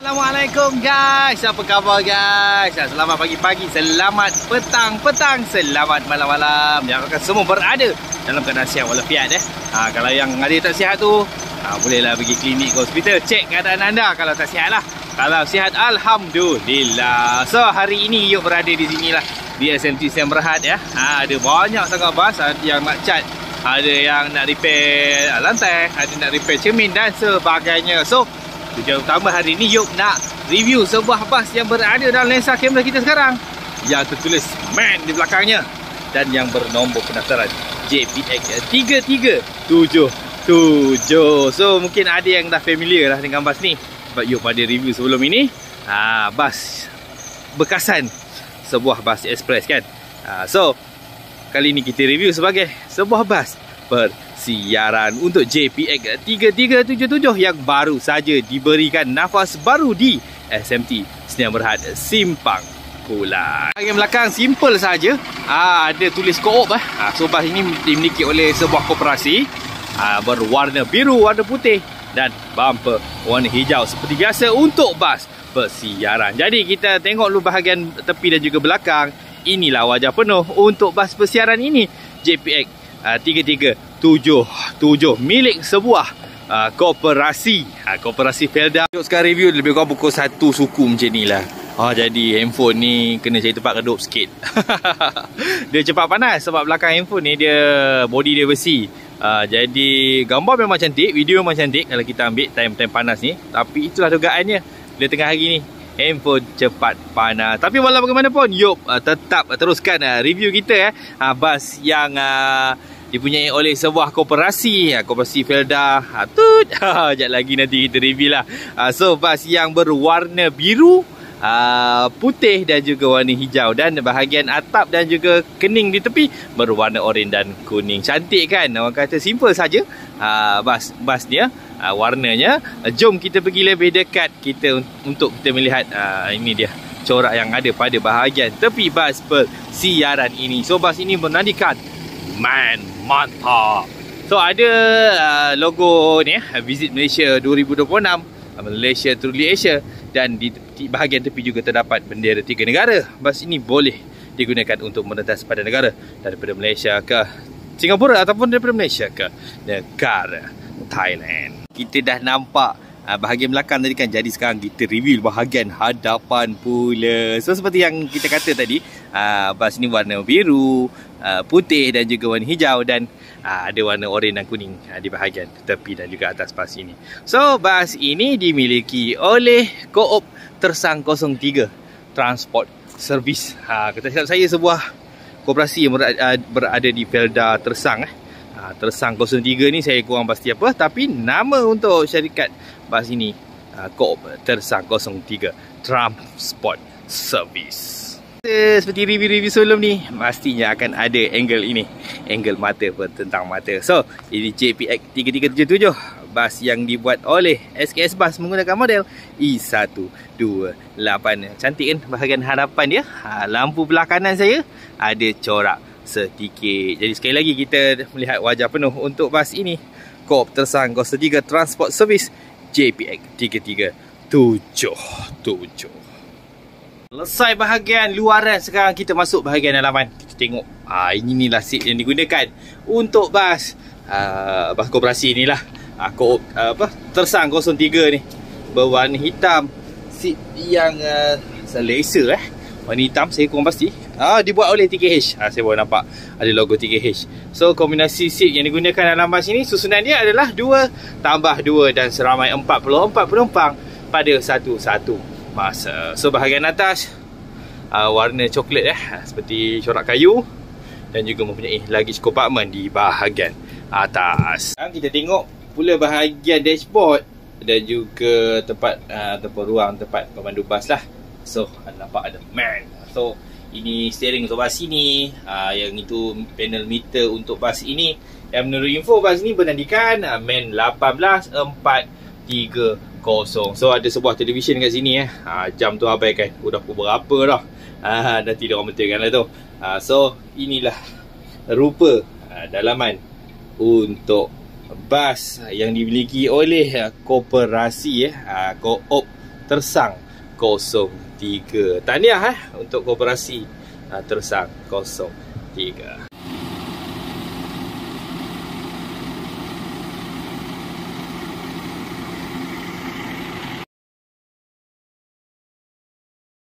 Assalamualaikum guys, apa khabar guys? Selamat pagi-pagi, selamat petang-petang, selamat malam-malam. Yang akan semua berada dalam keadaan sihat walafiat Kalau yang ada tak sihat tu, bolehlah pergi klinik ke hospital, cek keadaan anda. Kalau tak sihat lah, kalau sihat alhamdulillah. So hari ini Yuk berada di sini lah, di SMT Sdn Bhd Ada banyak sangat bas, ada yang nak cat, ada yang nak repair lantai, ada nak repair cermin dan sebagainya. So tujuan utama hari ini Yuk nak review sebuah bas yang berada dalam lensa kamera kita sekarang, yang tertulis MAN di belakangnya dan yang bernombor pendaftaran JPX 3377. So mungkin ada yang dah familiar lah dengan bas ni, sebab Yuk pada review sebelum ini bas bekasan, sebuah bas express kan. So kali ni kita review sebagai sebuah bas persiaran untuk JPX 3377 yang baru saja diberikan nafas baru di SMT Sdn Bhd Simpang Kuala. Bahagian belakang simple saja, ada tulis co-op So bas ini dimiliki oleh sebuah koperasi, berwarna biru, warna putih dan bumper warna hijau seperti biasa untuk bas persiaran. Jadi kita tengok dulu bahagian tepi dan juga belakang. Inilah wajah penuh untuk bas persiaran ini, JPX 3377, milik sebuah koperasi, koperasi Felda. Sekarang review lebih kurang pukul 1 suku macam ni lah. Jadi handphone ni kena cari tempat redup sikit. Dia cepat panas sebab belakang handphone ni dia body dia besi. Jadi gambar memang cantik, video memang cantik kalau kita ambil time panas ni. Tapi itulah dugaannya, dia tengah hari ni handphone cepat panas. Tapi walau bagaimanapun Yuk tetap teruskan review kita bas yang dipunyai oleh sebuah koperasi, koperasi Felda. Sekejap lagi nanti kita review lah. So bas yang berwarna biru, putih dan juga warna hijau, dan bahagian atap dan juga kening di tepi berwarna oranye dan kuning. Cantik kan? Orang kata simple saja bas dia, warnanya. Jom kita pergi lebih dekat kita untuk kita melihat ini dia corak yang ada pada bahagian tepi bas persiaran ini. So bas ini menandakan MAN, mantap. So ada logo ni Visit Malaysia 2026, Malaysia Truly Asia, dan di bahagian tepi juga terdapat bendera 3 negara. Bas ini boleh digunakan untuk merentas pada negara daripada Malaysia ke Singapura ataupun daripada Malaysia ke negara Thailand. Kita dah nampak bahagian belakang tadi kan, jadi sekarang kita review bahagian hadapan pula. So seperti yang kita kata tadi, bas ni warna biru, putih dan juga warna hijau, dan ada warna oranye dan kuning di bahagian tepi dan juga atas bas ini. So bas ini dimiliki oleh Co-op Tersang 03 Transport Service. Kata silap saya sebuah koperasi yang berada di Felda Tersang. Tersang 03 ni saya kurang pasti apa, tapi nama untuk syarikat bas ini Co-op Tersang 03 Transport Service. Seperti review-review sebelum ni, pastinya akan ada angle ini, angle mata tentang mata. So ini JPX 3377, bas yang dibuat oleh SKS Bas menggunakan model E128. Cantik kan bahagian hadapan dia. Lampu belah kanan saya ada corak sedikit. Jadi sekali lagi kita melihat wajah penuh untuk bas ini, Co-op Tersang 03 Transport Service JPX 3377. Selesai bahagian luaran, sekarang kita masuk bahagian dalaman. Kita tengok inilah seat yang digunakan untuk bas koperasi inilah, Co-op Tersang 03 ni, berwarna hitam. Seat yang selesa warna hitam, saya kurang pasti. Dibuat oleh 3H. Saya baru nampak ada logo 3H. So kombinasi seat yang digunakan dalam bas ini, susunan dia adalah 2 tambah 2 dan seramai 44 penumpang pada satu masa. So bahagian atas warna coklat seperti corak kayu, dan juga mempunyai luggage compartment di bahagian atas. Sekarang kita tengok pula bahagian dashboard dan juga tempat ruang tempat pemandu bas lah. So nampak ada MAN. So ini steering untuk bas ini, yang itu panel meter untuk bas ini, yang menurut info bas ini bernandikan MAN 18430. So ada sebuah televisyen kat sini jam tu abaikan, udah pukul berapa dah. Nanti dia orang betulkan lah tu. So inilah rupa dalaman untuk bas yang dimiliki oleh koperasi Co-op Tersang 03. Tahniah untuk kooperasi Tersang 03.